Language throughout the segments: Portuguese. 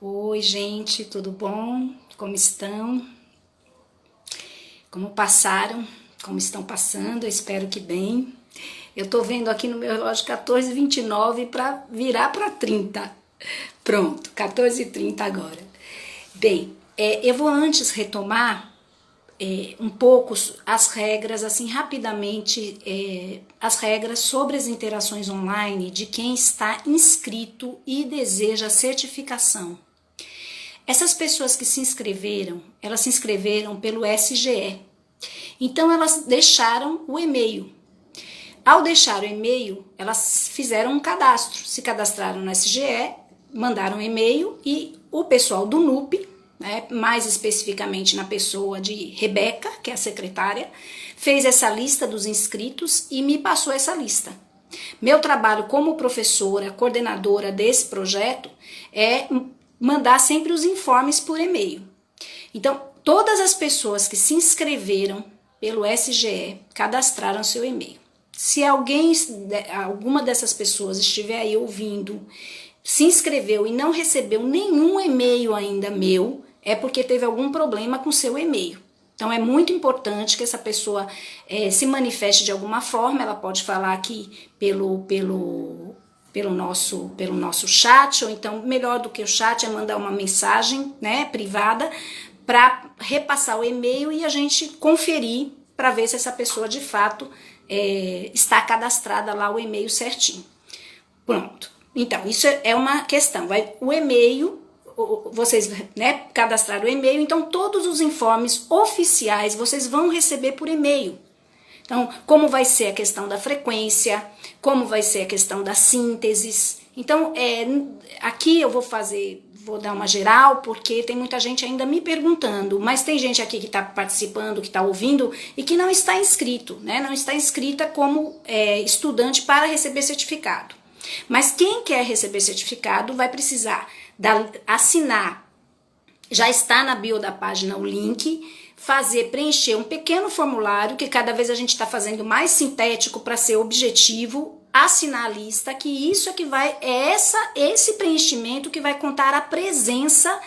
Oi, gente, tudo bom? Como estão? Como passaram? Como estão passando? Eu espero que bem. Eu tô vendo aqui no meu relógio 14h29 para virar para 30. Pronto, 14h30 agora. Bem, eu vou antes retomar um pouco as regras, assim, rapidamente, as regras sobre as interações online de quem está inscrito e deseja certificação. Essas pessoas que se inscreveram, elas se inscreveram pelo SGE. Então elas deixaram o e-mail. Ao deixar o e-mail, elas fizeram um cadastro, se cadastraram no SGE, mandaram um e-mail e o pessoal do NUP, né, mais especificamente na pessoa de Rebeca, que é a secretária, fez essa lista dos inscritos e me passou essa lista. Meu trabalho como professora, coordenadora desse projeto, é mandar sempre os informes por e-mail. Então, todas as pessoas que se inscreveram pelo SGE cadastraram seu e-mail. Se alguma dessas pessoas estiver aí ouvindo, se inscreveu e não recebeu nenhum e-mail ainda meu, é porque teve algum problema com seu e-mail. Então é muito importante que essa pessoa se manifeste de alguma forma. Ela pode falar aqui pelo nosso chat, ou então melhor do que o chat é mandar uma mensagem, né, privada, para repassar o e-mail e a gente conferir para ver se essa pessoa de fato está cadastrada lá o e-mail certinho. Pronto. Então, isso é uma questão. O e-mail, vocês, né, cadastraram o e-mail, então todos os informes oficiais vocês vão receber por e-mail. Então, como vai ser a questão da frequência, como vai ser a questão das sínteses. Então, aqui eu vou dar uma geral, porque tem muita gente ainda me perguntando, mas tem gente aqui que está participando, que está ouvindo e que não está inscrito, né? Não está inscrita como estudante para receber certificado. Mas quem quer receber certificado vai precisar assinar, já está na bio da página o link, preencher um pequeno formulário, que cada vez a gente está fazendo mais sintético para ser objetivo, assinar a lista, que isso é que esse preenchimento que vai contar a presença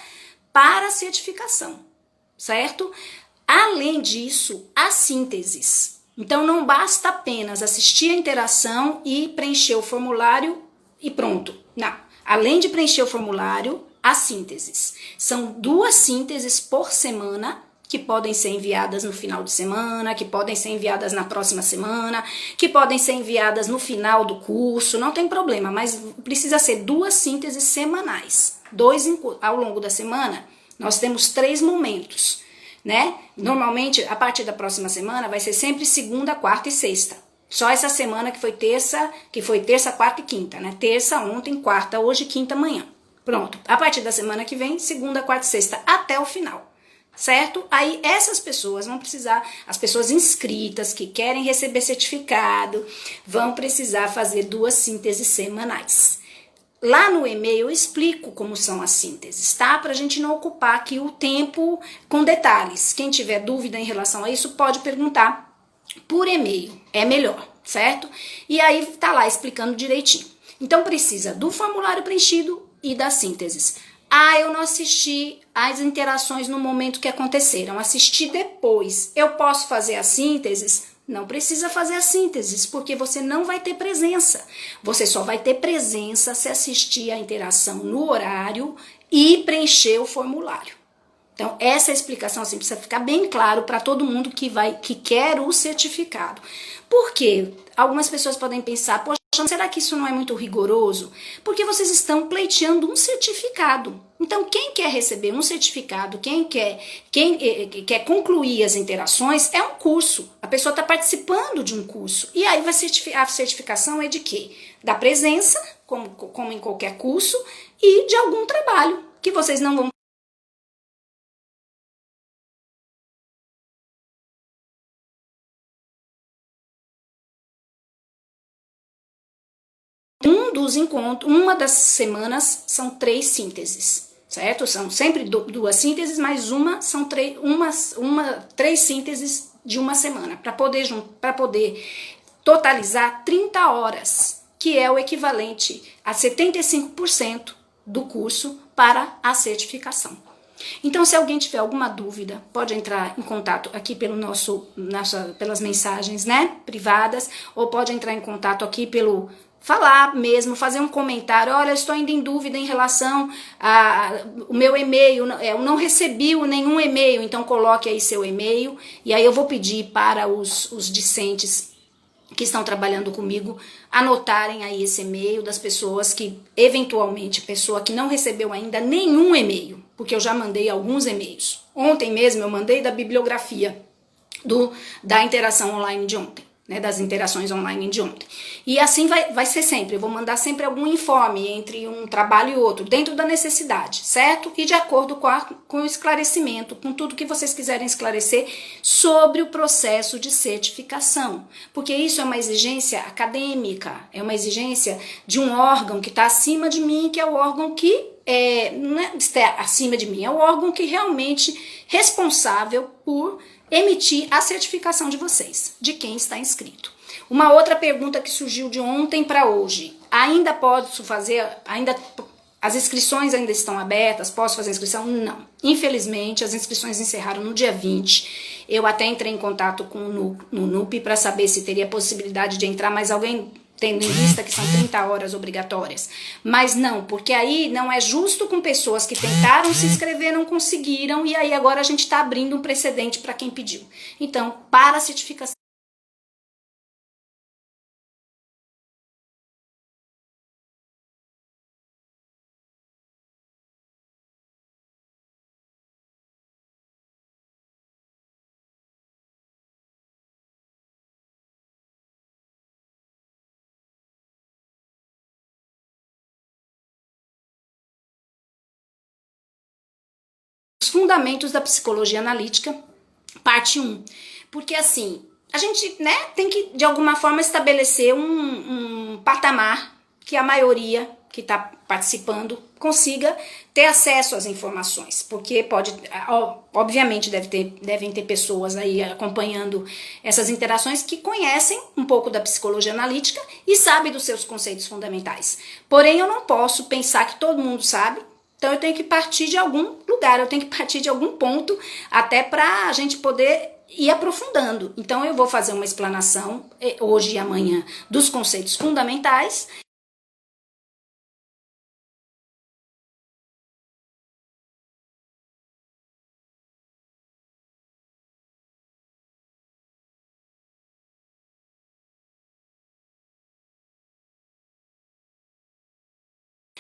para a certificação, certo? Além disso, as sínteses. Então não basta apenas assistir a interação e preencher o formulário e pronto. Não. Além de preencher o formulário, as sínteses. São 2 sínteses por semana, que podem ser enviadas no final de semana, que podem ser enviadas na próxima semana, que podem ser enviadas no final do curso, não tem problema, mas precisa ser 2 sínteses semanais. Ao longo da semana, nós temos 3 momentos, né? Normalmente, a partir da próxima semana, vai ser sempre segunda, quarta e sexta. Só essa semana que foi terça, quarta e quinta, né? Terça, ontem, quarta, hoje, quinta, amanhã. Pronto. A partir da semana que vem, segunda, quarta e sexta, até o final. Certo? Aí essas pessoas vão precisar, as pessoas inscritas que querem receber certificado, vão precisar fazer 2 sínteses semanais. Lá no e-mail eu explico como são as sínteses, tá? Pra gente não ocupar aqui o tempo com detalhes. Quem tiver dúvida em relação a isso pode perguntar por e-mail, é melhor, certo? E aí tá lá explicando direitinho. Então precisa do formulário preenchido e das sínteses. Eu não assisti às interações no momento que aconteceram, assisti depois. Eu posso fazer as sínteses? Não precisa fazer as sínteses, porque você não vai ter presença. Você só vai ter presença se assistir à interação no horário e preencher o formulário. Então, essa explicação assim, precisa ficar bem claro para todo mundo que quer o certificado. Por quê? Algumas pessoas podem pensar, poxa, será que isso não é muito rigoroso? Porque vocês estão pleiteando um certificado. Então, quem quer receber um certificado, quem quer concluir as interações, é um curso. A pessoa está participando de um curso. E aí a certificação é de quê? Da presença, como em qualquer curso, e de algum trabalho que vocês não vão dos encontros, uma das semanas são 3 sínteses, certo? São sempre 2 sínteses, mas são 3 sínteses de uma semana, para poder totalizar 30 horas, que é o equivalente a 75% do curso para a certificação. Então, se alguém tiver alguma dúvida, pode entrar em contato aqui pelas mensagens, né, privadas, ou pode entrar em contato aqui pelo falar mesmo, fazer um comentário. Olha, eu estou ainda em dúvida em relação ao meu e-mail, eu não recebi nenhum e-mail, então coloque aí seu e-mail, e aí eu vou pedir para os discentes que estão trabalhando comigo anotarem aí esse e-mail das pessoas que, eventualmente, pessoa que não recebeu ainda nenhum e-mail, porque eu já mandei alguns e-mails. Ontem mesmo eu mandei da bibliografia da interação online de ontem, né, das interações online de ontem. E assim vai ser sempre, eu vou mandar sempre algum informe entre um trabalho e outro, dentro da necessidade, certo? E de acordo com o esclarecimento, com tudo que vocês quiserem esclarecer sobre o processo de certificação. Porque isso é uma exigência acadêmica, é uma exigência de um órgão que está acima de mim, que é o órgão que não está acima de mim, é o órgão que realmente é responsável por emitir a certificação de vocês, de quem está inscrito. Uma outra pergunta que surgiu de ontem para hoje: ainda posso fazer, as inscrições ainda estão abertas, posso fazer inscrição? Não. Infelizmente, as inscrições encerraram no dia 20. Eu até entrei em contato com no NUP para saber se teria possibilidade de entrar, mas alguém tendo em vista que são 30 horas obrigatórias. Mas não, porque aí não é justo com pessoas que tentaram se inscrever, não conseguiram, e aí agora a gente está abrindo um precedente para quem pediu. Então, para a certificação, os fundamentos da psicologia analítica, parte 1. Porque assim, a gente, né, tem que de alguma forma estabelecer um patamar que a maioria que está participando consiga ter acesso às informações, porque obviamente devem ter pessoas aí acompanhando essas interações que conhecem um pouco da psicologia analítica e sabem dos seus conceitos fundamentais. Porém, eu não posso pensar que todo mundo sabe. Então eu tenho que partir de algum lugar, eu tenho que partir de algum ponto até para a gente poder ir aprofundando. Então eu vou fazer uma explanação hoje e amanhã dos conceitos fundamentais.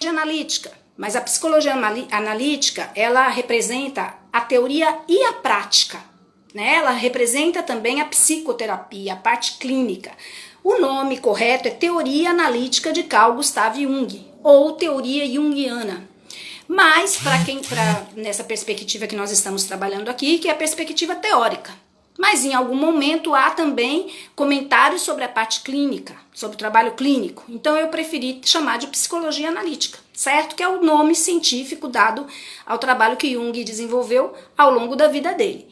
Analítica, mas a psicologia analítica, ela representa a teoria e a prática, né? Ela representa também a psicoterapia, a parte clínica. O nome correto é Teoria Analítica de Carl Gustav Jung, ou Teoria Jungiana. Mas, nessa perspectiva que nós estamos trabalhando aqui, que é a perspectiva teórica. Mas em algum momento há também comentários sobre a parte clínica, sobre o trabalho clínico. Então eu preferi chamar de psicologia analítica, certo? Que é o nome científico dado ao trabalho que Jung desenvolveu ao longo da vida dele.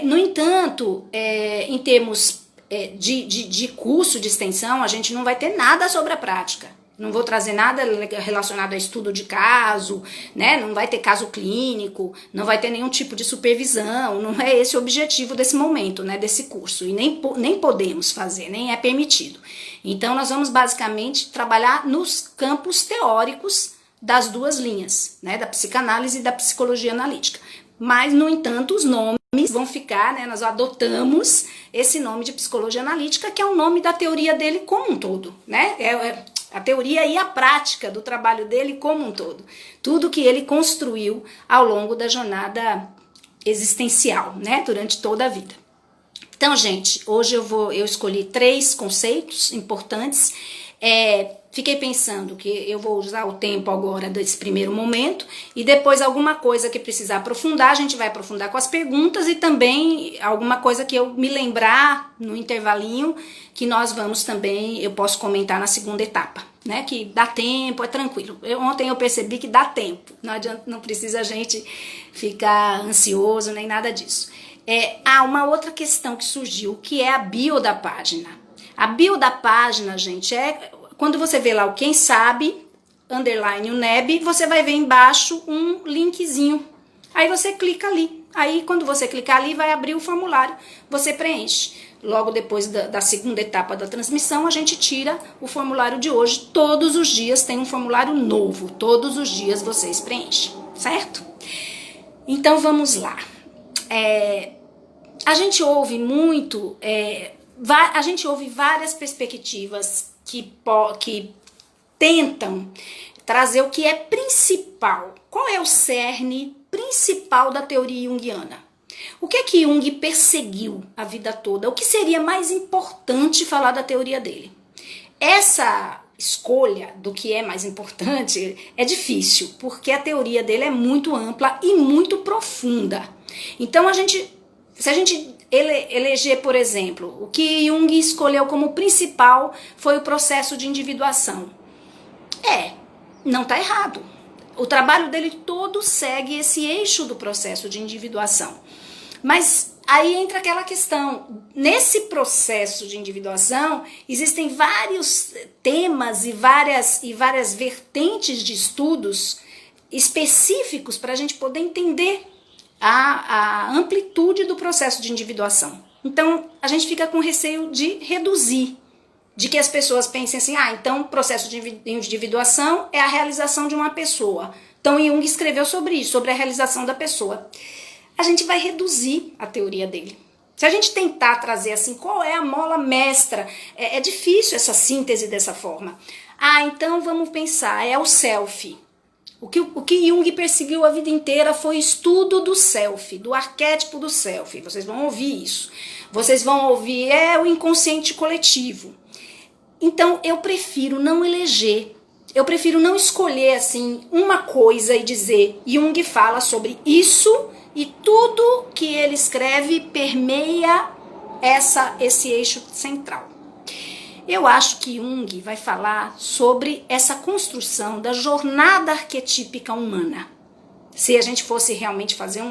No entanto, em termos de curso de extensão, a gente não vai ter nada sobre a prática. Não vou trazer nada relacionado a estudo de caso, né? Não vai ter caso clínico, não vai ter nenhum tipo de supervisão, não é esse o objetivo desse momento, né? Desse curso, e nem podemos fazer, nem é permitido. Então nós vamos basicamente trabalhar nos campos teóricos das duas linhas, né? Da psicanálise e da psicologia analítica. Mas, no entanto, os nomes vão ficar, né? Nós adotamos esse nome de psicologia analítica, que é o nome da teoria dele como um todo, né? A teoria e a prática do trabalho dele como um todo. Tudo que ele construiu ao longo da jornada existencial, né? Durante toda a vida. Então, gente, hoje eu escolhi 3 conceitos importantes. Fiquei pensando que eu vou usar o tempo agora desse primeiro momento e depois alguma coisa que precisar aprofundar, a gente vai aprofundar com as perguntas e também alguma coisa que eu me lembrar no intervalinho que nós vamos também, eu posso comentar na segunda etapa, né? Que dá tempo, é tranquilo. Ontem eu percebi que dá tempo, não adianta, não precisa a gente ficar ansioso nem nada disso. Há uma outra questão que surgiu, que é a bio da página. A bio da página, gente, quando você vê lá o quem sabe, underline UNEB, você vai ver embaixo um linkzinho. Aí você clica ali. Aí quando você clicar ali, vai abrir o formulário, você preenche. Logo depois da segunda etapa da transmissão, a gente tira o formulário de hoje. Todos os dias tem um formulário novo. Todos os dias vocês preenchem, certo? Então vamos lá. A gente ouve muito, a gente ouve várias perspectivas que tentam trazer o que é principal. Qual é o cerne principal da teoria junguiana? O que é que Jung perseguiu a vida toda? O que seria mais importante falar da teoria dele? Essa escolha do que é mais importante é difícil, porque a teoria dele é muito ampla e muito profunda. Então, se a gente eleger, por exemplo, o que Jung escolheu como principal foi o processo de individuação. Não está errado. O trabalho dele todo segue esse eixo do processo de individuação. Mas aí entra aquela questão, nesse processo de individuação, existem vários temas e várias vertentes de estudos específicos para a gente poder entender a amplitude do processo de individuação. Então, a gente fica com receio de reduzir, de que as pessoas pensem assim, então o processo de individuação é a realização de uma pessoa. Então, Jung escreveu sobre isso, sobre a realização da pessoa. A gente vai reduzir a teoria dele. Se a gente tentar trazer assim, qual é a mola mestra? É difícil essa síntese dessa forma. Então vamos pensar, é o self. O que Jung perseguiu a vida inteira foi o estudo do self, do arquétipo do self. Vocês vão ouvir isso. Vocês vão ouvir, o inconsciente coletivo. Então eu prefiro não eleger. Eu prefiro não escolher assim uma coisa e dizer Jung fala sobre isso e tudo que ele escreve permeia esse eixo central. Eu acho que Jung vai falar sobre essa construção da jornada arquetípica humana, se a gente fosse realmente fazer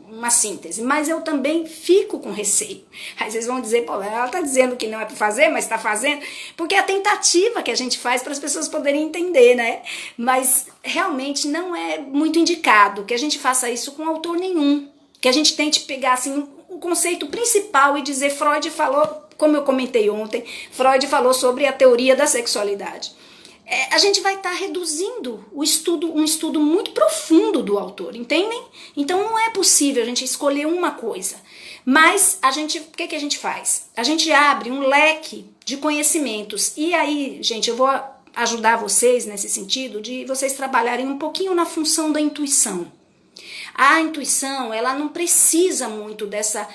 uma síntese, mas eu também fico com receio. Aí vocês vão dizer, ela está dizendo que não é para fazer, mas está fazendo, porque é a tentativa que a gente faz para as pessoas poderem entender, né? Mas realmente não é muito indicado que a gente faça isso com autor nenhum, que a gente tente pegar assim o conceito principal e dizer, Freud falou, como eu comentei ontem, Freud falou sobre a teoria da sexualidade. A gente vai estar reduzindo um estudo muito profundo do autor, entendem? Então não é possível a gente escolher uma coisa. Mas o que a gente faz? A gente abre um leque de conhecimentos. E aí, gente, eu vou ajudar vocês nesse sentido de vocês trabalharem um pouquinho na função da intuição. A intuição, ela não precisa muito dessa...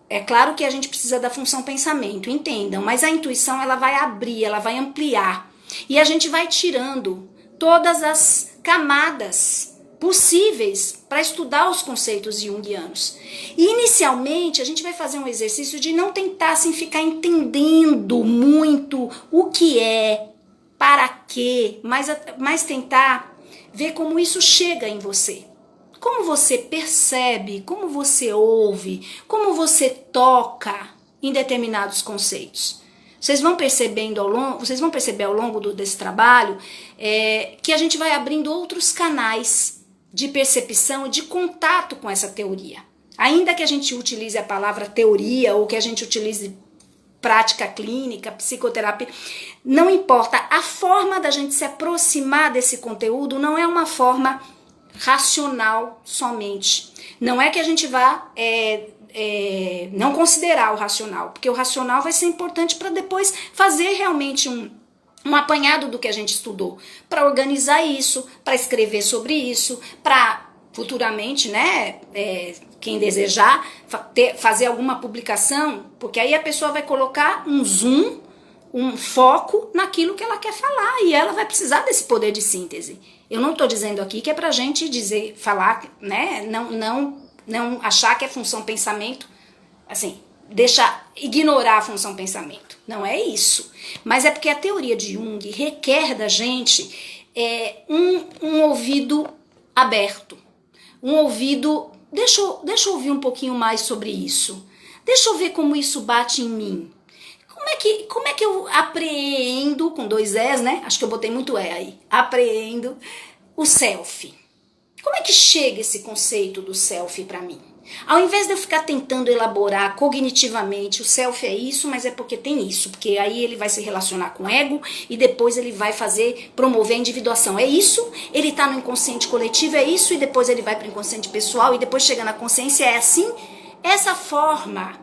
É claro que a gente precisa da função pensamento, entendam, mas a intuição ela vai abrir, ela vai ampliar. E a gente vai tirando todas as camadas possíveis para estudar os conceitos junguianos. E inicialmente a gente vai fazer um exercício de não tentar assim, ficar entendendo muito o que é, para quê, mas tentar ver como isso chega em você. Como você percebe, como você ouve, como você toca em determinados conceitos. Vocês vão perceber ao longo desse trabalho que a gente vai abrindo outros canais de percepção e de contato com essa teoria. Ainda que a gente utilize a palavra teoria ou que a gente utilize prática clínica, psicoterapia, não importa. A forma da gente se aproximar desse conteúdo não é uma forma racional somente. Não é que a gente vá não considerar o racional, porque o racional vai ser importante para depois fazer realmente um apanhado do que a gente estudou, para organizar isso, para escrever sobre isso, para futuramente, né, quem desejar fazer alguma publicação, porque aí a pessoa vai colocar um zoom, um foco naquilo que ela quer falar e ela vai precisar desse poder de síntese. Eu não estou dizendo aqui que é pra gente falar, né, não achar que é função pensamento, assim, ignorar a função pensamento. Não é isso. Mas é porque a teoria de Jung requer da gente um ouvido aberto. Um ouvido... Deixa eu ouvir um pouquinho mais sobre isso. Deixa eu ver como isso bate em mim. Como é que eu apreendo, com 2 Es, né? Acho que eu botei muito E aí. Apreendo o self. Como é que chega esse conceito do self para mim? Ao invés de eu ficar tentando elaborar cognitivamente, o self é isso, mas é porque tem isso, porque aí ele vai se relacionar com o ego e depois ele vai promover a individuação. É isso, ele tá no inconsciente coletivo, é isso, e depois ele vai para o inconsciente pessoal e depois chega na consciência, é assim? Essa forma,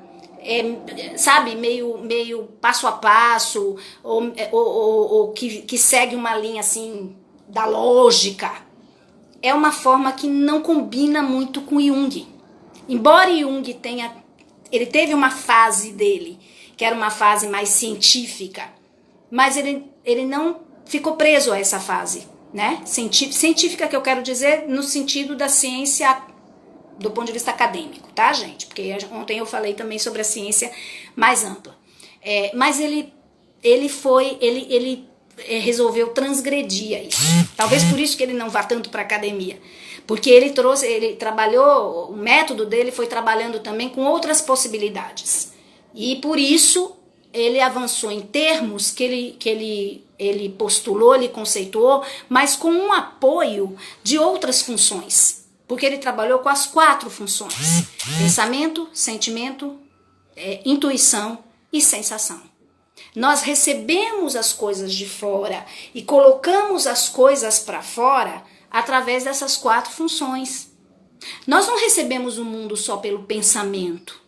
sabe, meio passo a passo, ou que segue uma linha assim da lógica, é uma forma que não combina muito com Jung. Embora Jung ele teve uma fase dele, que era uma fase mais científica, mas ele não ficou preso a essa fase, né? Científica que eu quero dizer no sentido da ciência do ponto de vista acadêmico, tá, gente? Porque ontem eu falei também sobre a ciência mais ampla. Mas ele resolveu transgredir isso. Talvez por isso que ele não vá tanto para academia. Porque ele trabalhou, o método dele foi trabalhando também com outras possibilidades. E por isso ele avançou em termos que ele postulou, ele conceituou, mas com um apoio de outras funções. Porque ele trabalhou com as 4 funções: pensamento, sentimento, intuição e sensação. Nós recebemos as coisas de fora e colocamos as coisas para fora através dessas 4 funções. Nós não recebemos o mundo só pelo pensamento.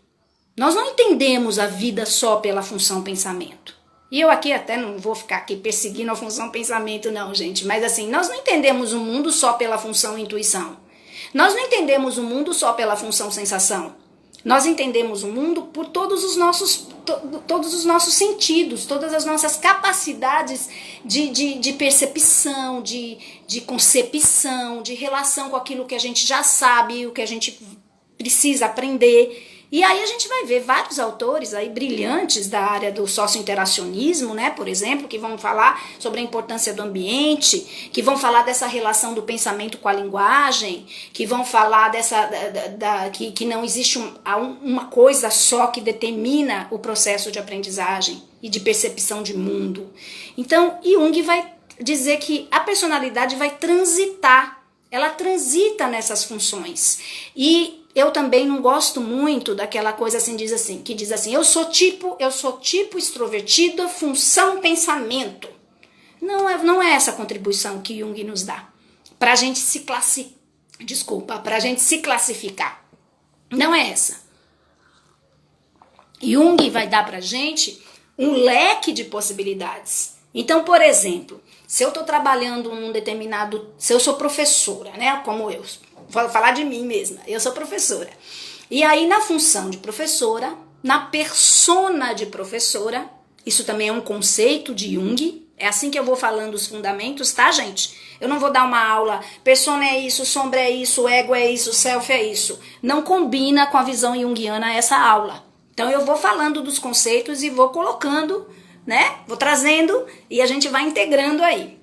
Nós não entendemos a vida só pela função pensamento. E eu aqui até não vou ficar aqui perseguindo a função pensamento não, gente. Mas assim, nós não entendemos o mundo só pela função intuição. Nós não entendemos o mundo só pela função sensação. Nós entendemos o mundo por todos os nossos sentidos, todas as nossas capacidades de percepção, de concepção, de relação com aquilo que a gente já sabe, o que a gente precisa aprender. E aí a gente vai ver vários autores aí brilhantes da área do sociointeracionismo, né, por exemplo, que vão falar sobre a importância do ambiente, que vão falar dessa relação do pensamento com a linguagem, que vão falar que não existe uma coisa só que determina o processo de aprendizagem e de percepção de mundo. Então, Jung vai dizer que a personalidade vai transitar, ela transita nessas funções. E eu também não gosto muito daquela coisa assim, que diz assim, eu sou tipo extrovertido, função pensamento. Não é essa contribuição que Jung nos dá pra gente se classificar. Não é essa. Jung vai dar pra gente um leque de possibilidades. Então, por exemplo, se eu estou trabalhando se eu sou professora, né, como eu, vou falar de mim mesma, eu sou professora. E aí na função de professora, na persona de professora, isso também é um conceito de Jung, é assim que eu vou falando os fundamentos, tá, gente? Eu não vou dar uma aula, persona é isso, sombra é isso, ego é isso, self é isso. Não combina com a visão junguiana essa aula. Então eu vou falando dos conceitos e vou colocando, né? Vou trazendo e a gente vai integrando aí.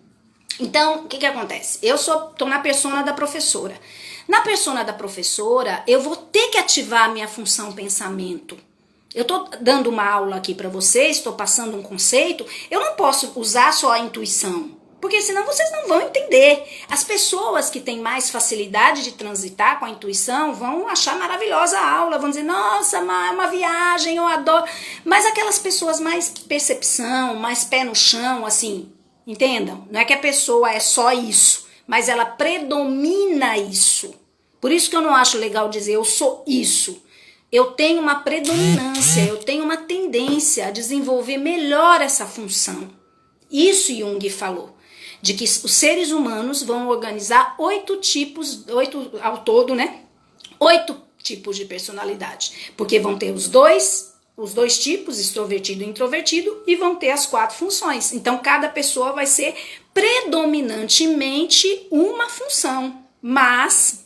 Então, o que acontece? Eu tô na persona da professora. Na persona da professora, eu vou ter que ativar a minha função pensamento. Eu tô dando uma aula aqui para vocês, estou passando um conceito, eu não posso usar só a intuição, porque senão vocês não vão entender. As pessoas que têm mais facilidade de transitar com a intuição vão achar maravilhosa a aula, vão dizer, nossa, é uma viagem, eu adoro. Mas aquelas pessoas mais percepção, mais pé no chão, assim, entendam? Não é que a pessoa é só isso, mas ela predomina isso. Por isso que eu não acho legal dizer eu sou isso. Eu tenho uma predominância, eu tenho uma tendência a desenvolver melhor essa função. Isso Jung falou, de que os seres humanos vão organizar 8 ao todo, né? 8 tipos de personalidade. Porque vão ter os dois tipos, extrovertido e introvertido, e vão ter as 4 funções. Então, cada pessoa vai ser predominantemente uma função, mas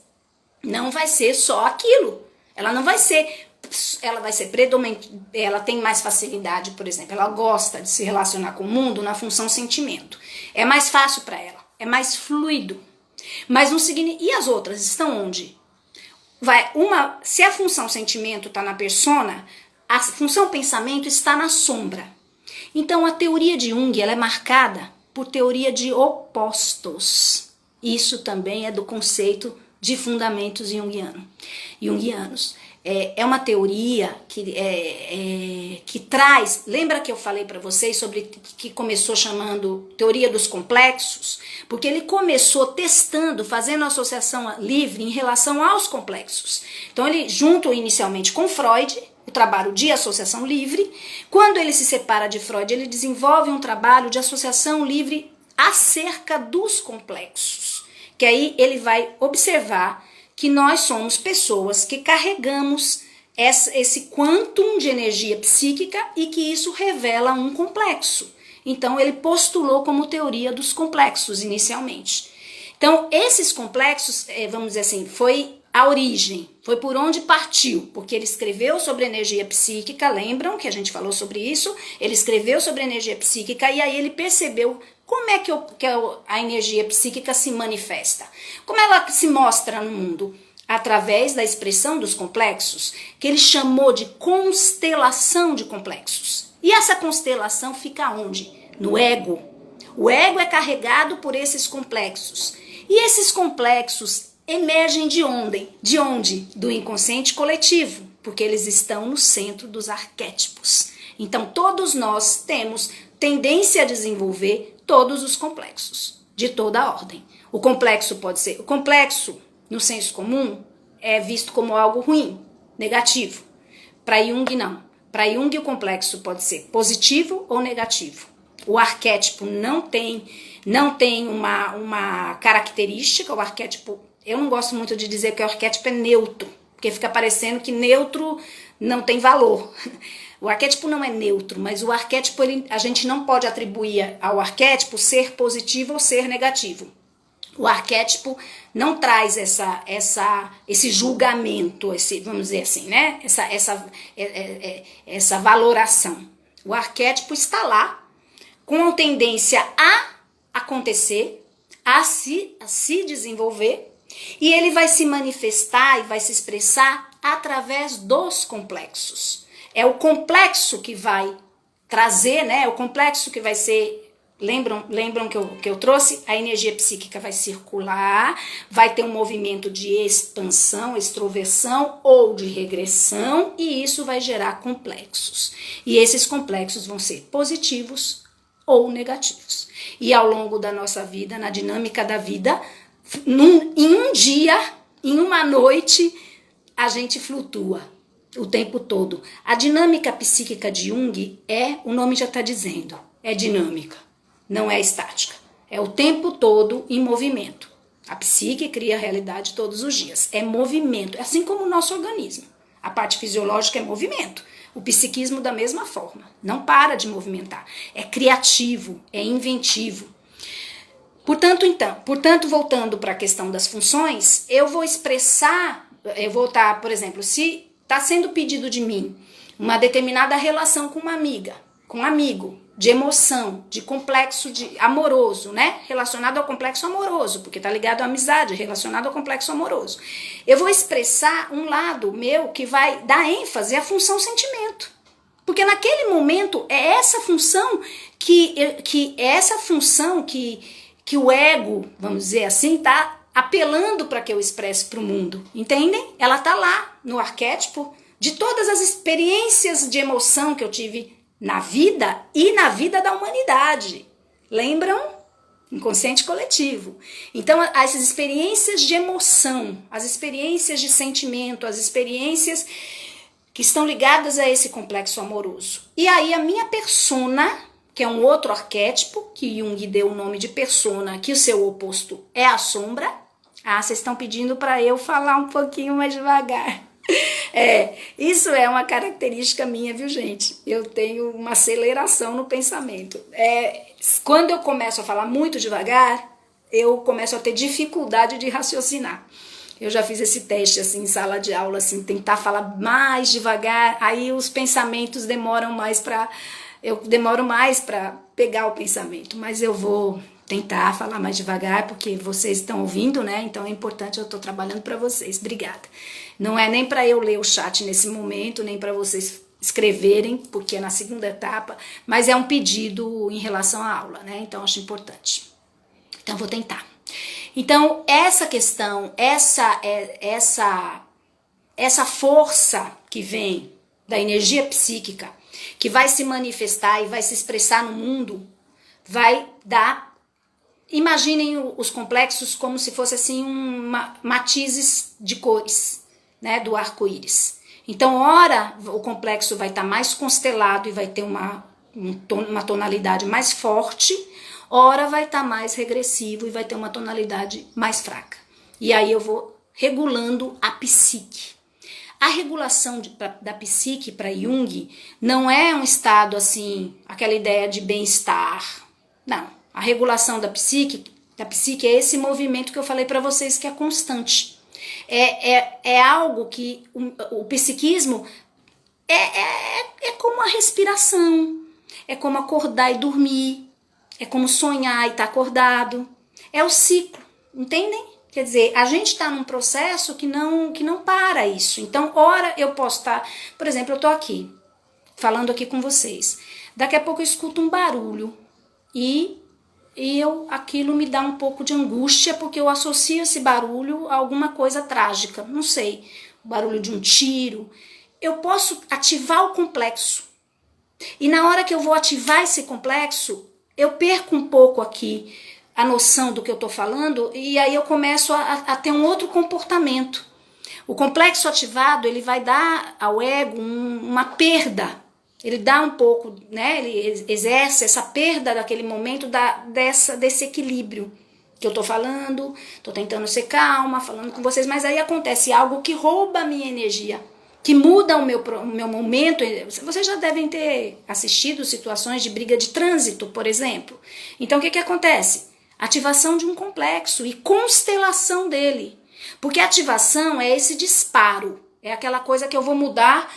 não vai ser só aquilo. Ela vai ser predominante, ela tem mais facilidade, por exemplo, ela gosta de se relacionar com o mundo na função sentimento. É mais fácil para ela, é mais fluido. Mas não significa. E as outras estão onde? Se a função sentimento está na persona, a função pensamento está na sombra. Então, a teoria de Jung, ela é marcada por teoria de opostos. Isso também é do conceito de fundamentos junguianos. É uma teoria que traz... Lembra que eu falei para vocês sobre que começou chamando teoria dos complexos? Porque ele começou testando, fazendo associação livre em relação aos complexos. Então, ele, junto inicialmente com Freud, o trabalho de associação livre. Quando ele se separa de Freud, ele desenvolve um trabalho de associação livre acerca dos complexos. Que aí ele vai observar que nós somos pessoas que carregamos esse quantum de energia psíquica e que isso revela um complexo. Então, ele postulou como teoria dos complexos inicialmente. Então, esses complexos, vamos dizer assim, foi a origem, foi por onde partiu, porque ele escreveu sobre energia psíquica, lembram que a gente falou sobre isso? Ele escreveu sobre energia psíquica e aí ele percebeu como é que a energia psíquica se manifesta. Como ela se mostra no mundo? Através da expressão dos complexos, que ele chamou de constelação de complexos. E essa constelação fica onde? No ego. O ego é carregado por esses complexos. E esses complexos emergem de onde? De onde? Do inconsciente coletivo, porque eles estão no centro dos arquétipos. Então, todos nós temos tendência a desenvolver todos os complexos, de toda a ordem. O complexo pode ser... O complexo, no senso comum, é visto como algo ruim, negativo. Para Jung, não. Para Jung, o complexo pode ser positivo ou negativo. O arquétipo não tem uma característica, o arquétipo... Eu não gosto muito de dizer que o arquétipo é neutro, porque fica parecendo que neutro não tem valor. O arquétipo não é neutro, mas o arquétipo, a gente não pode atribuir ao arquétipo ser positivo ou ser negativo. O arquétipo não traz esse julgamento, vamos dizer assim, né? Essa valoração. O arquétipo está lá, com a tendência a acontecer, a se desenvolver, e ele vai se manifestar e vai se expressar através dos complexos. É o complexo que vai trazer, né? É o complexo que vai ser... Lembram que eu trouxe? A energia psíquica vai circular, vai ter um movimento de expansão, extroversão ou de regressão, e isso vai gerar complexos. E esses complexos vão ser positivos ou negativos. E ao longo da nossa vida, na dinâmica da vida, em um dia, em uma noite, a gente flutua o tempo todo. A dinâmica psíquica de Jung o nome já está dizendo, é dinâmica, não é estática. É o tempo todo em movimento. A psique cria a realidade todos os dias. É movimento, assim como o nosso organismo. A parte fisiológica é movimento. O psiquismo da mesma forma. Não para de movimentar. É criativo, é inventivo. Portanto, voltando para a questão das funções, eu vou estar, por exemplo, se está sendo pedido de mim uma determinada relação com uma amiga, com um amigo, de emoção, de complexo amoroso, né? Relacionado ao complexo amoroso, porque está ligado à amizade, relacionado ao complexo amoroso. Eu vou expressar um lado meu que vai dar ênfase à função sentimento. Porque naquele momento é essa função que o ego, vamos dizer assim, está apelando para que eu expresse para o mundo, entendem? Ela está lá no arquétipo de todas as experiências de emoção que eu tive na vida e na vida da humanidade. Lembram? Inconsciente coletivo. Então, as experiências de emoção, as experiências de sentimento, as experiências que estão ligadas a esse complexo amoroso. E aí a minha persona, que é um outro arquétipo, que Jung deu o nome de persona, que o seu oposto é a sombra. Ah, vocês estão pedindo para eu falar um pouquinho mais devagar. Isso é uma característica minha, viu, gente? Eu tenho uma aceleração no pensamento. Quando eu começo a falar muito devagar, eu começo a ter dificuldade de raciocinar. Eu já fiz esse teste assim, em sala de aula, assim, tentar falar mais devagar, aí os pensamentos eu demoro mais para pegar o pensamento, mas eu vou tentar falar mais devagar, porque vocês estão ouvindo, né? Então é importante, eu estou trabalhando para vocês. Obrigada. Não é nem para eu ler o chat nesse momento, nem para vocês escreverem, porque é na segunda etapa, mas é um pedido em relação à aula, né? Então acho importante. Então vou tentar. Então essa questão, essa força que vem da energia psíquica, que vai se manifestar e vai se expressar no mundo, vai dar. Imaginem os complexos como se fosse assim matizes de cores, né, do arco-íris. Então, ora o complexo vai estar mais constelado e vai ter uma tonalidade mais forte, ora vai estar mais regressivo e vai ter uma tonalidade mais fraca. E aí eu vou regulando a psique. A regulação da psique para Jung não é um estado assim, aquela ideia de bem-estar. Não. A regulação da psique é esse movimento que eu falei para vocês que é constante. É algo que o psiquismo é como a respiração, é como acordar e dormir, é como sonhar e estar acordado. É o ciclo, entendem? Quer dizer, a gente está num processo que não para isso. Então, ora eu posso estar, por exemplo, eu estou aqui, falando aqui com vocês. Daqui a pouco eu escuto um barulho e aquilo me dá um pouco de angústia, porque eu associo esse barulho a alguma coisa trágica, não sei, o barulho de um tiro. Eu posso ativar o complexo, e na hora que eu vou ativar esse complexo, eu perco um pouco aqui a noção do que eu estou falando, e aí eu começo a ter um outro comportamento. O complexo ativado, ele vai dar ao ego uma perda. Ele dá um pouco, né? Ele exerce essa perda daquele momento desse equilíbrio que eu tô falando, tô tentando ser calma, falando com vocês, mas aí acontece algo que rouba a minha energia, que muda o meu momento. Vocês já devem ter assistido situações de briga de trânsito, por exemplo. Então o que acontece? Ativação de um complexo e constelação dele. Porque ativação é esse disparo, é aquela coisa que eu vou mudar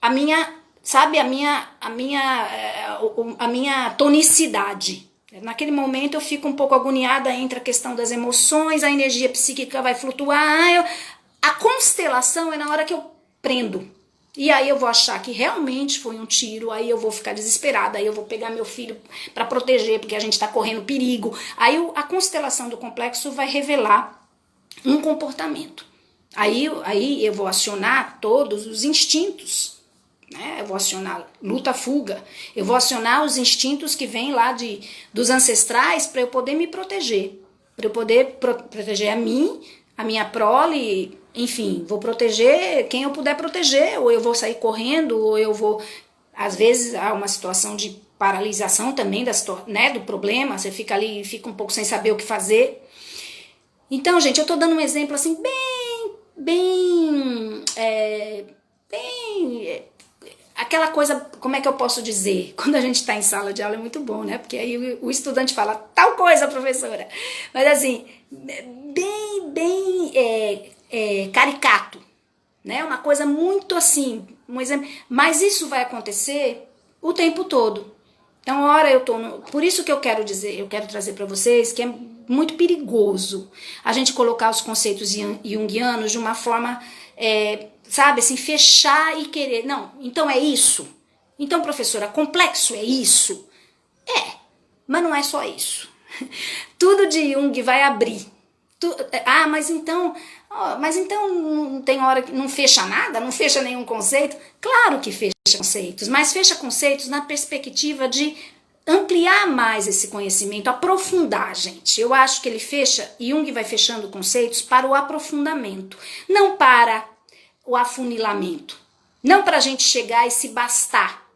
a minha... Sabe, a minha tonicidade. Naquele momento eu fico um pouco agoniada entre a questão das emoções, a energia psíquica vai flutuar. A constelação é na hora que eu prendo. E aí eu vou achar que realmente foi um tiro, aí eu vou ficar desesperada, aí eu vou pegar meu filho para proteger, porque a gente está correndo perigo. Aí a constelação do complexo vai revelar um comportamento. Aí eu vou acionar todos os instintos. Eu vou acionar luta-fuga, eu vou acionar os instintos que vêm lá dos ancestrais para eu poder me proteger, para eu poder proteger a mim, a minha prole, enfim, vou proteger quem eu puder proteger, ou eu vou sair correndo, ou eu vou... Às vezes há uma situação de paralisação também do problema, você fica ali e fica um pouco sem saber o que fazer. Então, gente, eu tô dando um exemplo assim bem aquela coisa, como é que eu posso dizer? Quando a gente está em sala de aula é muito bom, né? Porque aí o estudante fala tal coisa, professora. Mas assim, bem caricato, né? Uma coisa muito assim, um exemplo. Mas isso vai acontecer o tempo todo. Então, ora eu tô por isso que eu quero trazer para vocês que é muito perigoso a gente colocar os conceitos junguianos de uma forma... sabe, assim, fechar e querer, não, então é isso, então professora, complexo é isso, mas não é só isso, tudo de Jung vai abrir, mas então não tem hora que não fecha nada, não fecha nenhum conceito, claro que fecha conceitos, mas fecha conceitos na perspectiva de ampliar mais esse conhecimento, aprofundar, gente. Eu acho que ele fecha, Jung vai fechando conceitos para o aprofundamento, não para o afunilamento, não para a gente chegar e se bastar.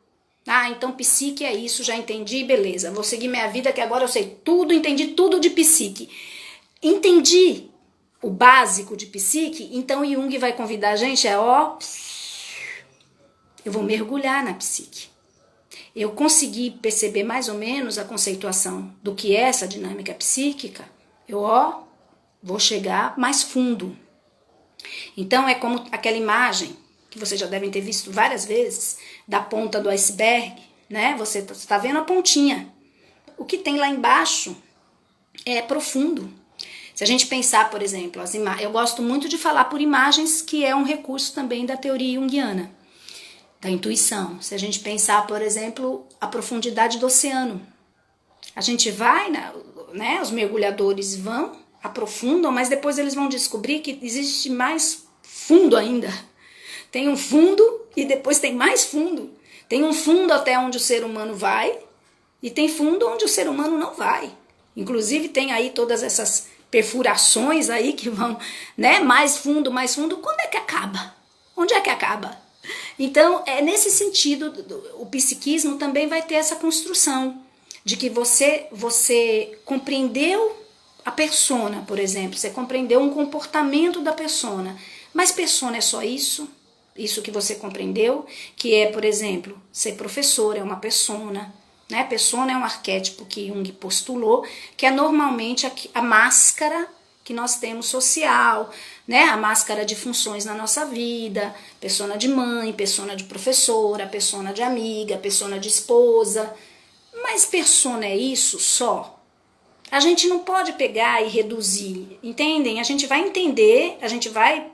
Então psique é isso, já entendi, beleza, vou seguir minha vida que agora eu sei tudo, entendi tudo de psique. Entendi o básico de psique, então Jung vai convidar a gente eu vou mergulhar na psique. Eu consegui perceber mais ou menos a conceituação do que é essa dinâmica psíquica, eu vou chegar mais fundo. Então é como aquela imagem que vocês já devem ter visto várias vezes da ponta do iceberg, né? Você está vendo a pontinha. O que tem lá embaixo é profundo. Se a gente pensar, por exemplo, eu gosto muito de falar por imagens, que é um recurso também da teoria junguiana. da intuição. Se a gente pensar, por exemplo, a profundidade do oceano. A gente vai, né, os mergulhadores vão, aprofundam, mas depois eles vão descobrir que existe mais fundo ainda. Tem um fundo e depois tem mais fundo. Tem um fundo até onde o ser humano vai e tem fundo onde o ser humano não vai. Inclusive tem aí todas essas perfurações aí que vão, né, mais fundo, mais fundo. Quando é que acaba? Onde é que acaba? Então, é nesse sentido, o psiquismo também vai ter essa construção de que você compreendeu a persona, por exemplo, você compreendeu um comportamento da persona, mas persona é só isso? Isso que você compreendeu, que é, por exemplo, ser professor é uma persona, né? Persona é um arquétipo que Jung postulou, que é normalmente a máscara que nós temos social, né? A máscara de funções na nossa vida, persona de mãe, persona de professora, persona de amiga, persona de esposa. Mas persona é isso só? A gente não pode pegar e reduzir, entendem? A gente vai entender, a gente vai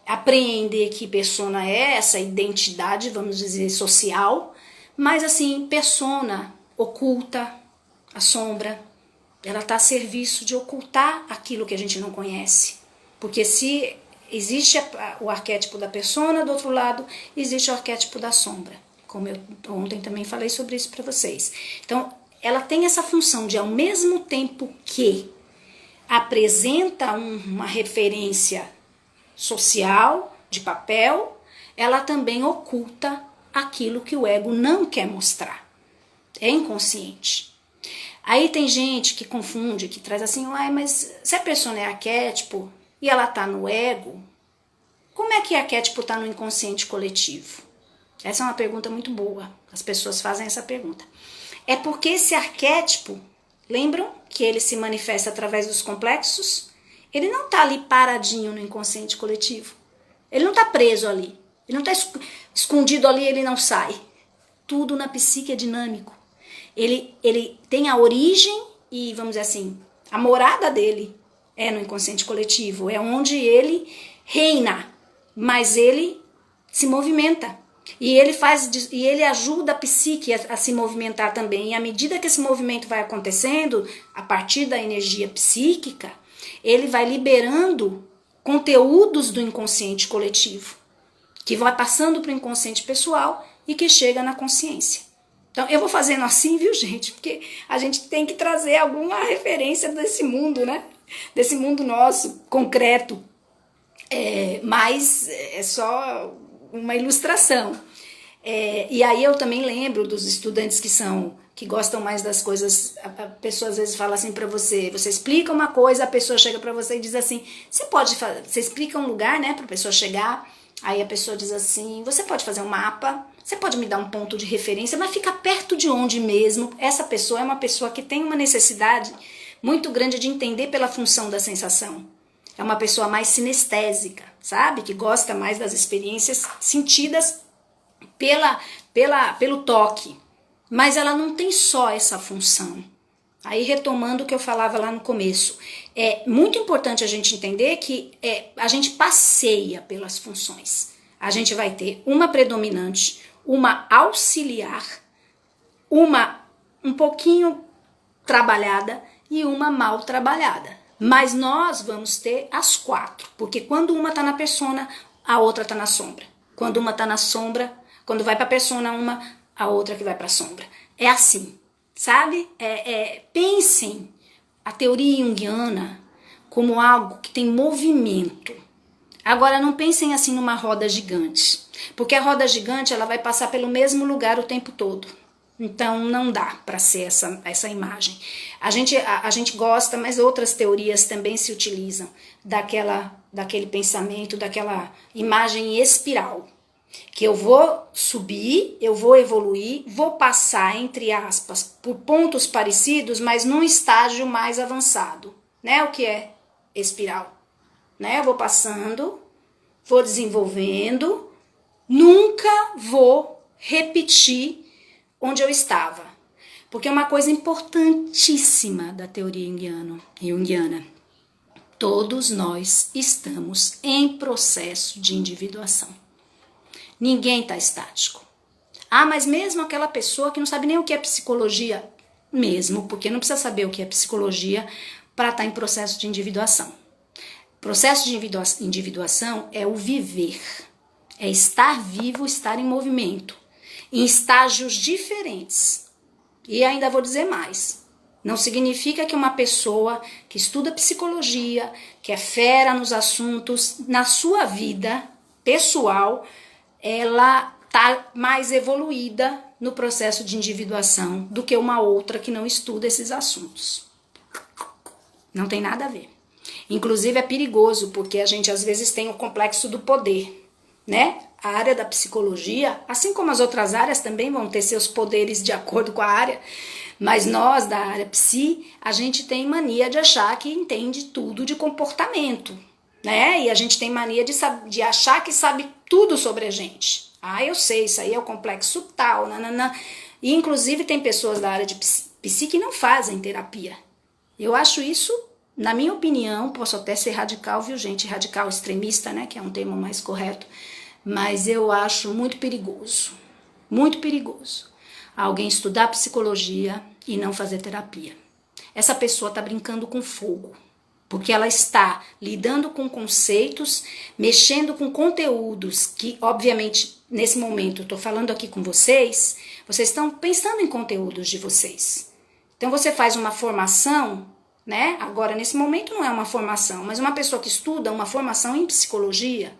apreender que persona é essa identidade, vamos dizer, social, mas assim, persona oculta a sombra, ela está a serviço de ocultar aquilo que a gente não conhece. Porque se existe o arquétipo da persona, do outro lado existe o arquétipo da sombra. Como eu ontem também falei sobre isso para vocês. Então, ela tem essa função de, ao mesmo tempo que apresenta uma referência social, de papel, ela também oculta aquilo que o ego não quer mostrar. É inconsciente. Aí tem gente que confunde, que traz assim, mas se a persona é arquétipo e ela está no ego, como é que arquétipo está no inconsciente coletivo? Essa é uma pergunta muito boa. As pessoas fazem essa pergunta. É porque esse arquétipo, lembram que ele se manifesta através dos complexos? Ele não está ali paradinho no inconsciente coletivo. Ele não está preso ali. Ele não está escondido ali, ele não sai. Tudo na psique é dinâmico. Ele tem a origem e, vamos dizer assim, a morada dele é no inconsciente coletivo. É onde ele reina, mas ele se movimenta. E ele ajuda a psique a se movimentar também. E à medida que esse movimento vai acontecendo, a partir da energia psíquica, ele vai liberando conteúdos do inconsciente coletivo, que vai passando para o inconsciente pessoal e que chega na consciência. Então, eu vou fazendo assim, viu, gente? Porque a gente tem que trazer alguma referência desse mundo, né? Desse mundo nosso, concreto. Mas é só uma ilustração. E aí eu também lembro dos estudantes que gostam mais das coisas. A pessoa às vezes fala assim para você explica uma coisa, a pessoa chega para você e diz assim, você explica um lugar, né, para a pessoa chegar, aí a pessoa diz assim, você pode fazer um mapa, você pode me dar um ponto de referência, mas fica perto de onde mesmo? Essa pessoa é uma pessoa que tem uma necessidade muito grande de entender pela função da sensação. É uma pessoa mais sinestésica, sabe? Que gosta mais das experiências sentidas pelo toque. Mas ela não tem só essa função. Aí, retomando o que eu falava lá no começo, é muito importante a gente entender que a gente passeia pelas funções. A gente vai ter uma predominante, uma auxiliar, uma um pouquinho trabalhada e uma mal trabalhada. Mas nós vamos ter as quatro, porque quando uma está na persona, a outra está na sombra. Quando uma está na sombra, quando vai para a persona, a outra que vai para a sombra. É assim, sabe? Pensem a teoria junguiana como algo que tem movimento. Agora, não pensem assim numa roda gigante, porque a roda gigante ela vai passar pelo mesmo lugar o tempo todo. Então, não dá para ser essa imagem. A gente gosta, mas outras teorias também se utilizam daquele pensamento, daquela imagem em espiral. Que eu vou subir, eu vou evoluir, vou passar, entre aspas, por pontos parecidos, mas num estágio mais avançado. Né? O que é espiral? Né? Eu vou passando, vou desenvolvendo, nunca vou repetir onde eu estava. Porque é uma coisa importantíssima da teoria junguiana. Todos nós estamos em processo de individuação. Ninguém está estático. Ah, mas mesmo aquela pessoa que não sabe nem o que é psicologia, mesmo, porque não precisa saber o que é psicologia para estar em processo de individuação. Processo de individuação é o viver, é estar vivo, estar em movimento, em estágios diferentes. E ainda vou dizer mais, não significa que uma pessoa que estuda psicologia, que é fera nos assuntos, na sua vida pessoal, ela está mais evoluída no processo de individuação do que uma outra que não estuda esses assuntos. Não tem nada a ver. Inclusive é perigoso, porque a gente às vezes tem o complexo do poder, né? A área da psicologia, assim como as outras áreas também vão ter seus poderes de acordo com a área, mas nós da área psi, a gente tem mania de achar que entende tudo de comportamento, né? E a gente tem mania de achar que sabe tudo sobre a gente. Ah, eu sei, isso aí é o complexo tal, nanana. E inclusive tem pessoas da área de psi que não fazem terapia. Eu acho isso, na minha opinião, posso até ser radical, viu gente? Radical extremista, né? Que é um termo mais correto. Mas eu acho muito perigoso. Muito perigoso. Alguém estudar psicologia e não fazer terapia. Essa pessoa está brincando com fogo. Porque ela está lidando com conceitos, mexendo com conteúdos que, obviamente, nesse momento, eu estou falando aqui com vocês, vocês estão pensando em conteúdos de vocês. Então, você faz uma formação, né? Agora, nesse momento, não é uma formação, mas uma pessoa que estuda uma formação em psicologia,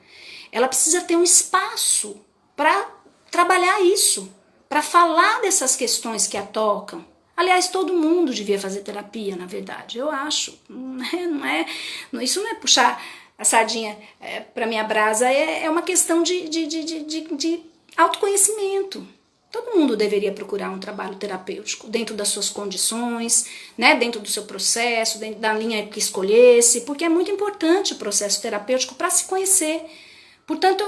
ela precisa ter um espaço para trabalhar isso, para falar dessas questões que a tocam. Aliás, todo mundo devia fazer terapia, na verdade, eu acho. Isso não é puxar a sardinha para minha brasa, é uma questão de autoconhecimento. Todo mundo deveria procurar um trabalho terapêutico dentro das suas condições, né, dentro do seu processo, dentro da linha que escolhesse, porque é muito importante o processo terapêutico para se conhecer. Portanto,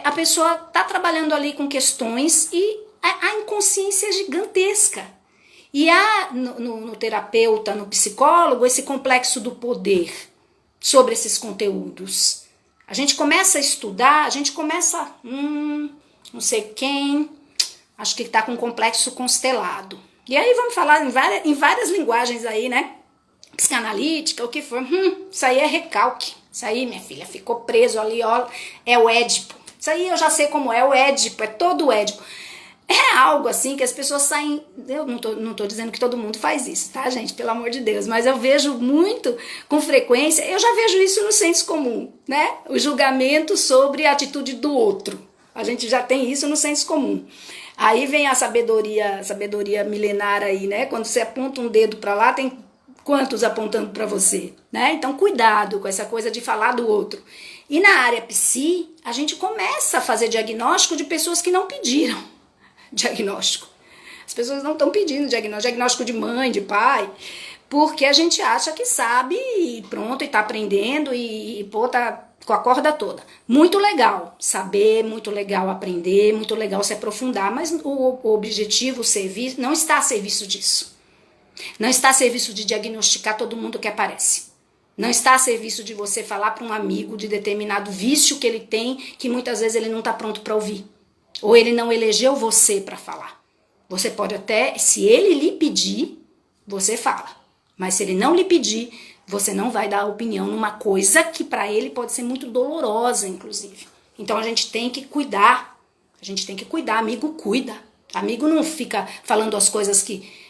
a pessoa está trabalhando ali com questões e a inconsciência é gigantesca. E há no terapeuta, no psicólogo, esse complexo do poder sobre esses conteúdos. A gente começa a estudar, a gente começa, não sei quem, acho que está com complexo constelado. E aí vamos falar em várias linguagens aí, né? Psicanalítica, o que for. Isso aí é recalque. Isso aí, minha filha, ficou preso ali, ó, é o Édipo. Isso aí eu já sei como é o Édipo, é todo o Édipo. É algo assim que as pessoas saem... Eu não tô dizendo que todo mundo faz isso, tá, gente? Pelo amor de Deus. Mas eu vejo muito, com frequência, eu já vejo isso no senso comum, né? O julgamento sobre a atitude do outro. A gente já tem isso no senso comum. Aí vem a sabedoria milenar aí, né? Quando você aponta um dedo para lá, tem quantos apontando para você, né? Então, cuidado com essa coisa de falar do outro. E na área psi, a gente começa a fazer diagnóstico de pessoas que não pediram diagnóstico. As pessoas não estão pedindo diagnóstico de mãe, de pai, porque a gente acha que sabe e pronto, e tá aprendendo e pô, tá com a corda toda. Muito legal saber, muito legal aprender, muito legal se aprofundar, mas o objetivo, o serviço, não está a serviço disso. Não está a serviço de diagnosticar todo mundo que aparece. Não está a serviço de você falar para um amigo de determinado vício que ele tem, que muitas vezes ele não está pronto para ouvir. Ou ele não elegeu você para falar. Você pode até, se ele lhe pedir, você fala. Mas se ele não lhe pedir, você não vai dar opinião numa coisa que para ele pode ser muito dolorosa, inclusive. Então a gente tem que cuidar. A gente tem que cuidar. Amigo cuida. Amigo não fica falando as coisas que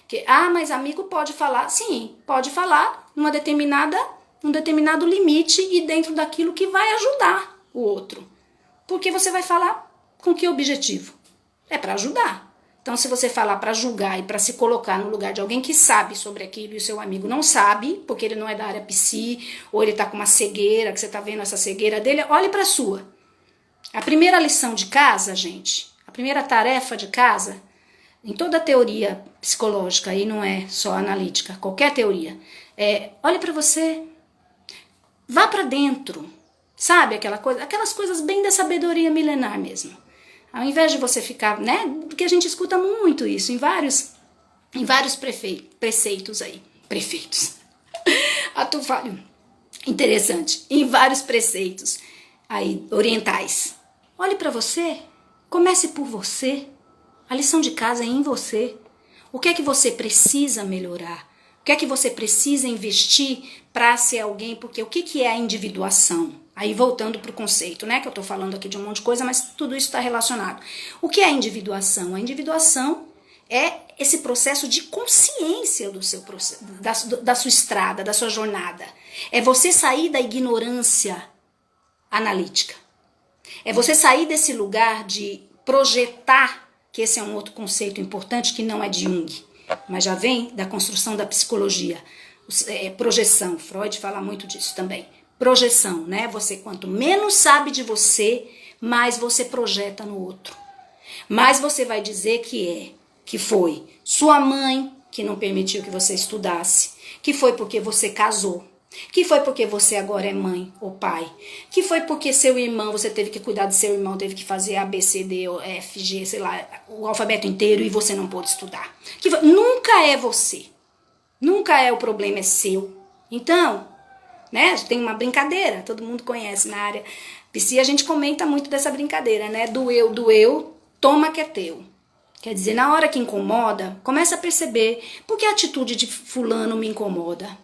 mas amigo pode falar. Sim, pode falar num determinado limite e dentro daquilo que vai ajudar o outro. Porque você vai falar com que objetivo? É para ajudar. Então, se você falar para julgar e para se colocar no lugar de alguém que sabe sobre aquilo e o seu amigo não sabe, porque ele não é da área psi, ou ele está com uma cegueira, que você está vendo essa cegueira dele, olhe para a sua. A primeira lição de casa, gente, a primeira tarefa de casa, em toda a teoria psicológica, e não é só analítica, qualquer teoria, olhe para você, vá para dentro, sabe aquelas coisas bem da sabedoria milenar mesmo. Ao invés de você ficar, né? Porque a gente escuta muito isso em vários preceitos aí. Prefeitos. Atufalho. Interessante. Em vários preceitos aí orientais. Olhe para você. Comece por você. A lição de casa é em você. O que é que você precisa melhorar? O que é que você precisa investir para ser alguém? Porque o que é a individuação? Aí voltando para o conceito, né? Que eu estou falando aqui de um monte de coisa, mas tudo isso está relacionado. O que é a individuação? A individuação é esse processo de consciência do seu processo, da sua estrada, da sua jornada. É você sair da ignorância analítica. É você sair desse lugar de projetar, que esse é um outro conceito importante que não é de Jung, mas já vem da construção da psicologia. Projeção, Freud fala muito disso também. Projeção, né? Você quanto menos sabe de você, mais você projeta no outro. Mais você vai dizer que foi sua mãe que não permitiu que você estudasse, que foi porque você casou, que foi porque você agora é mãe ou pai, que foi porque seu irmão, você teve que cuidar de seu irmão, teve que fazer A, B, C, D, F, G, sei lá, o alfabeto inteiro e você não pôde estudar. Nunca é você. Nunca é o problema, é seu. Então, né, tem uma brincadeira, todo mundo conhece na área psi, a gente comenta muito dessa brincadeira, né, doeu, toma que é teu. Quer dizer, na hora que incomoda, começa a perceber por que a atitude de fulano me incomoda.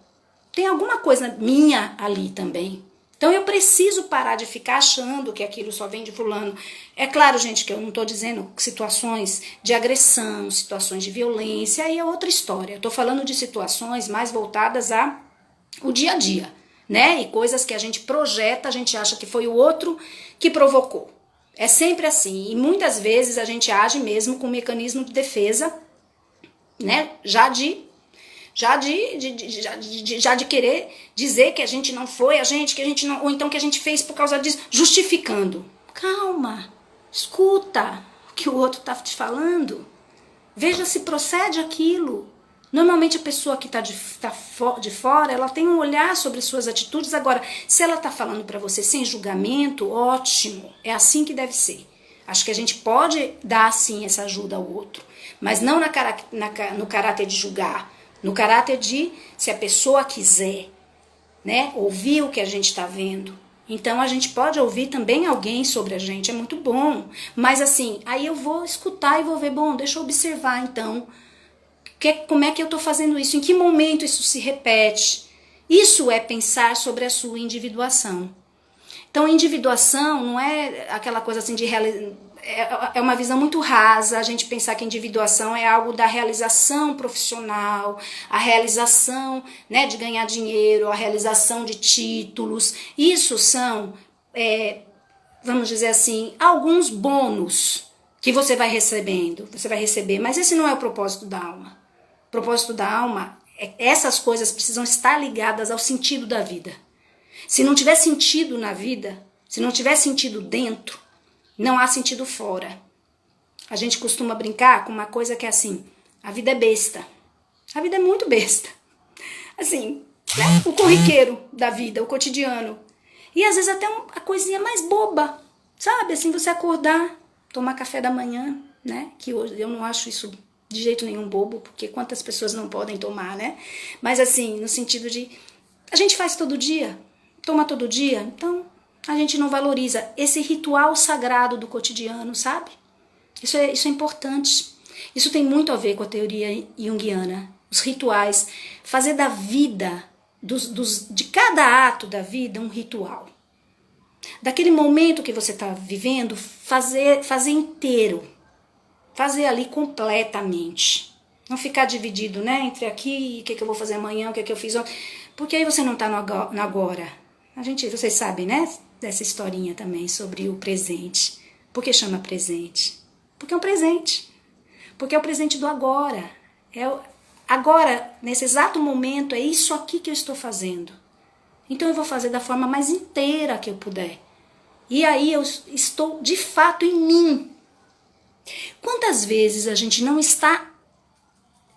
Tem alguma coisa minha ali também. Então eu preciso parar de ficar achando que aquilo só vem de fulano. É claro, gente, que eu não estou dizendo situações de agressão, situações de violência, aí é outra história. Eu estou falando de situações mais voltadas ao dia a dia, né? E coisas que a gente projeta, a gente acha que foi o outro que provocou. É sempre assim. E muitas vezes a gente age mesmo com um mecanismo de defesa, né? Já de querer dizer que a gente não foi, que a gente não, ou então que a gente fez por causa disso, justificando. Calma, escuta o que o outro está te falando, veja se procede aquilo. Normalmente a pessoa que está de fora, ela tem um olhar sobre suas atitudes. Agora, se ela está falando para você sem julgamento, ótimo, é assim que deve ser. Acho que a gente pode dar sim essa ajuda ao outro, mas não no caráter de julgar, no caráter de, se a pessoa quiser, né, ouvir o que a gente está vendo. Então a gente pode ouvir também alguém sobre a gente, é muito bom. Mas assim, aí eu vou escutar e vou ver, bom, deixa eu observar então, como é que eu estou fazendo isso, em que momento isso se repete. Isso é pensar sobre a sua individuação. Então, individuação não é aquela coisa assim de é uma visão muito rasa, a gente pensar que individuação é algo da realização profissional, a realização, né, de ganhar dinheiro, a realização de títulos. Isso são, vamos dizer assim, alguns bônus que você vai receber, mas esse não é o propósito da alma. O propósito da alma essas coisas precisam estar ligadas ao sentido da vida. Se não tiver sentido na vida, se não tiver sentido dentro, não há sentido fora. A gente costuma brincar com uma coisa que é assim, a vida é besta. A vida é muito besta. Assim, né? O corriqueiro da vida, o cotidiano. E às vezes até a coisinha mais boba, sabe? Assim, você acordar, tomar café da manhã, né? Que hoje eu não acho isso de jeito nenhum bobo, porque quantas pessoas não podem tomar, né? Mas assim, no sentido de, a gente faz todo dia, toma todo dia, então a gente não valoriza esse ritual sagrado do cotidiano, sabe? Isso é importante. Isso tem muito a ver com a teoria junguiana. Os rituais, fazer da vida, de cada ato da vida, um ritual. Daquele momento que você está vivendo, fazer inteiro. Fazer ali completamente. Não ficar dividido, né? Entre aqui, o que eu vou fazer amanhã, o que eu fiz ontem. Porque aí você não está no agora. Vocês sabem, né? Dessa historinha também sobre o presente. Por que chama presente? Porque é um presente. Porque é o presente do agora. Agora, nesse exato momento, é isso aqui que eu estou fazendo. Então eu vou fazer da forma mais inteira que eu puder. E aí eu estou de fato em mim. Quantas vezes a gente não está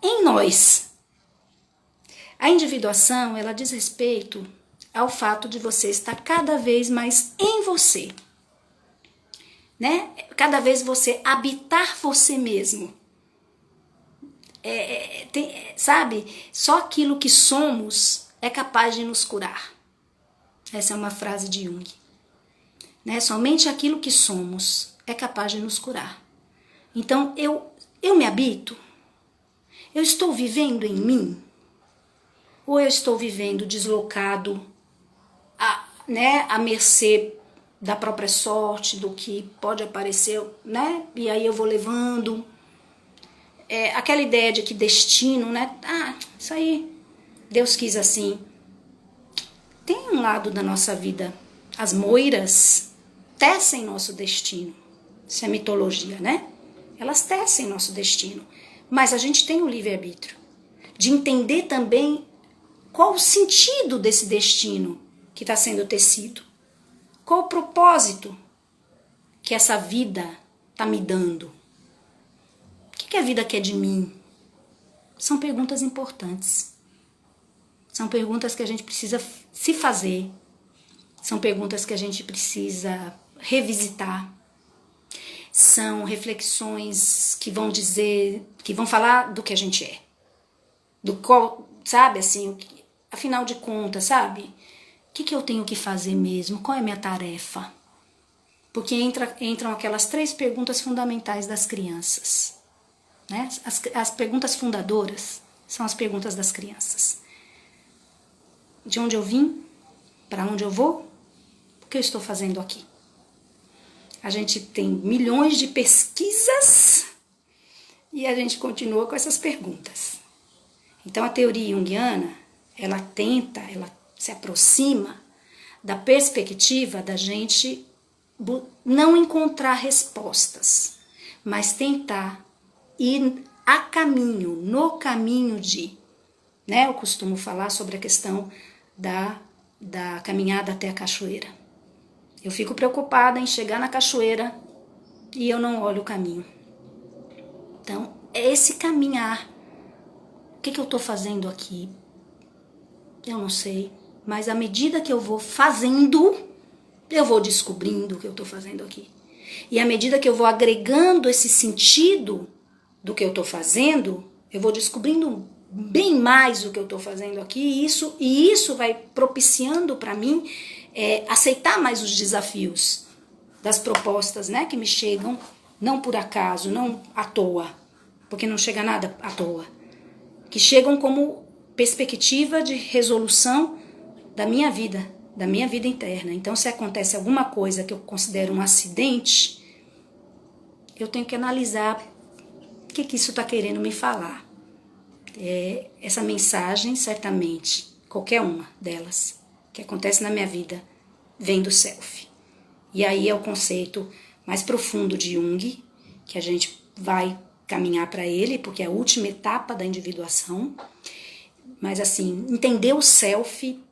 em nós? A individuação, ela diz respeito ao fato de você estar cada vez mais em você, né? Cada vez você habitar você mesmo. Sabe? Só aquilo que somos é capaz de nos curar. Essa é uma frase de Jung. Né? Somente aquilo que somos é capaz de nos curar. Então, eu me habito? Eu estou vivendo em mim? Ou eu estou vivendo deslocado, à mercê da própria sorte, do que pode aparecer, né? E aí eu vou levando. Aquela ideia de que destino, né? Isso aí, Deus quis assim. Tem um lado da nossa vida, as moiras tecem nosso destino. Isso é mitologia, né? Elas tecem nosso destino. Mas a gente tem o livre-arbítrio de entender também qual o sentido desse destino que está sendo tecido. Qual o propósito que essa vida está me dando? O que a vida quer de mim? São perguntas importantes. São perguntas que a gente precisa se fazer. São perguntas que a gente precisa revisitar. São reflexões que vão dizer, que vão falar do que a gente é. Do qual, sabe, assim, afinal de contas, sabe? O que eu tenho que fazer mesmo? Qual é a minha tarefa? Porque entram aquelas 3 perguntas fundamentais das crianças. Né? As perguntas fundadoras são as perguntas das crianças. De onde eu vim? Para onde eu vou? O que eu estou fazendo aqui? A gente tem milhões de pesquisas e a gente continua com essas perguntas. Então a teoria junguiana, ela se aproxima da perspectiva da gente não encontrar respostas, mas tentar ir no caminho de, né? Eu costumo falar sobre a questão da caminhada até a cachoeira. Eu fico preocupada em chegar na cachoeira e eu não olho o caminho. Então, é esse caminhar. O que eu estou fazendo aqui? Eu não sei, mas à medida que eu vou fazendo, eu vou descobrindo o que eu estou fazendo aqui. E à medida que eu vou agregando esse sentido do que eu estou fazendo, eu vou descobrindo bem mais o que eu estou fazendo aqui, e isso vai propiciando para mim aceitar mais os desafios das propostas, né, que me chegam, não por acaso, não à toa, porque não chega nada à toa, que chegam como perspectiva de resolução da minha vida interna. Então, se acontece alguma coisa que eu considero um acidente, eu tenho que analisar o que isso está querendo me falar. Essa mensagem, certamente, qualquer uma delas que acontece na minha vida, vem do self. E aí é o conceito mais profundo de Jung, que a gente vai caminhar para ele, porque é a última etapa da individuação. Mas assim, entender o self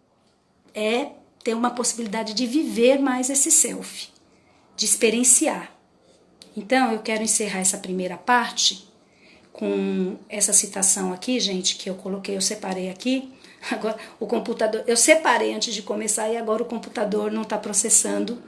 é ter uma possibilidade de viver mais esse self, de experienciar. Então, eu quero encerrar essa primeira parte com essa citação aqui, gente, que eu coloquei, eu separei aqui. Agora, o computador, eu separei antes de começar e agora o computador não está processando.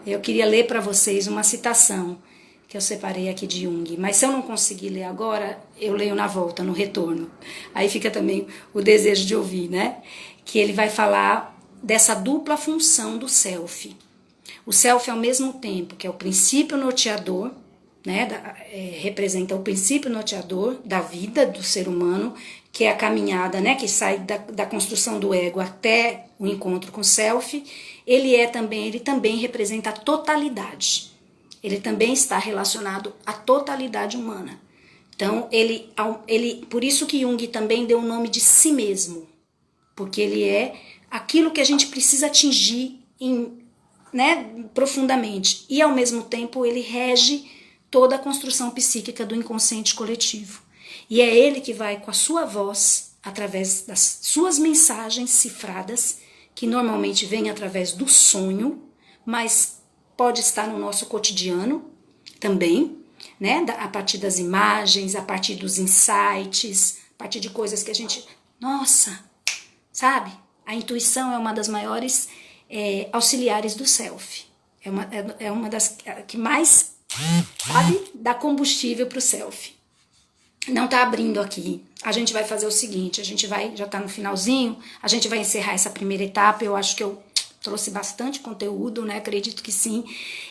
Eu queria ler para vocês uma citação que eu separei aqui de Jung, mas se eu não conseguir ler agora, eu leio na volta, no retorno. Aí fica também o desejo de ouvir, né? Que ele vai falar dessa dupla função do self. O self, ao mesmo tempo que é o princípio norteador, né, representa o princípio norteador da vida do ser humano, que é a caminhada, né, que sai da construção do ego até o encontro com o self. Ele também representa a totalidade. Ele também está relacionado à totalidade humana. Então, por isso que Jung também deu o nome de si mesmo, porque ele é aquilo que a gente precisa atingir profundamente. E, ao mesmo tempo, ele rege toda a construção psíquica do inconsciente coletivo. E é ele que vai, com a sua voz, através das suas mensagens cifradas, que normalmente vêm através do sonho, mas pode estar no nosso cotidiano também, né? A partir das imagens, a partir dos insights, a partir de coisas que a gente... Nossa, sabe? A intuição é uma das maiores auxiliares do self. É uma das que mais, sabe, dá combustível para o self. Não tá abrindo aqui. A gente vai fazer o seguinte, já tá no finalzinho, a gente vai encerrar essa primeira etapa. Eu acho que eu Trouxe bastante conteúdo, né? Acredito que sim.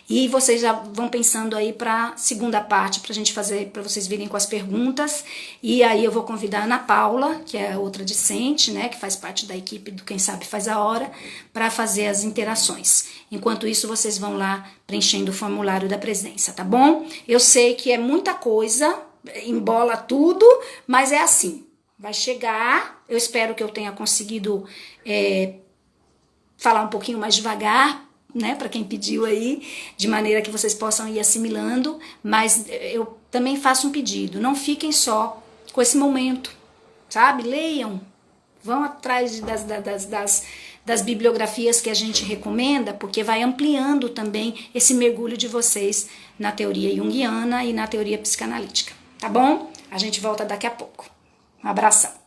E vocês já vão pensando aí para a segunda parte, para a gente fazer, para vocês virem com as perguntas. E aí eu vou convidar a Ana Paula, que é outra discente, né? Que faz parte da equipe do Quem Sabe Faz a Hora, para fazer as interações. Enquanto isso, vocês vão lá preenchendo o formulário da presença, tá bom? Eu sei que é muita coisa, embola tudo, mas é assim. Vai chegar, eu espero que eu tenha conseguido falar um pouquinho mais devagar, né, para quem pediu aí, de maneira que vocês possam ir assimilando, mas eu também faço um pedido, não fiquem só com esse momento, sabe? Leiam, vão atrás das bibliografias que a gente recomenda, porque vai ampliando também esse mergulho de vocês na teoria junguiana e na teoria psicanalítica, tá bom? A gente volta daqui a pouco. Um abração.